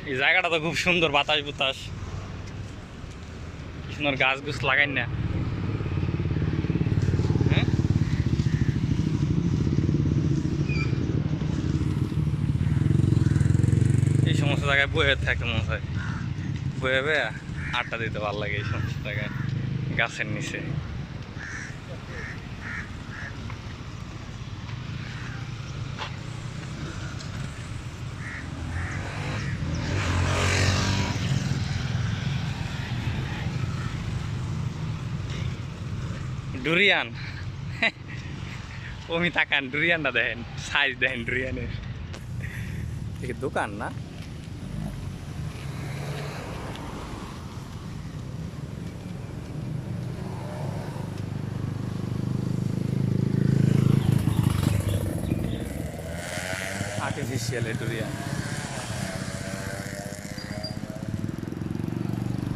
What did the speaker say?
এই জায়গাটা তো খুব সুন্দর, বাতাস বুতাস, কি সুন্দর গাছ গুছ লাগাই না। হ্যাঁ, এই সমস্ত জায়গায় বয়ে থাকতে মনে হয়, বয়ে বয়ে আড্ডা দিতে ভালো লাগে এই সমস্ত জায়গায় গাছের নিচে। ডুরিয়ান, ওমি তাকান, ডুরিয়ানটা দেখেন, সাইজ দেখেন ডুরিয়ানের। দেখি দোকান না, আর্টিফিশিয়াল ডুরিয়ান।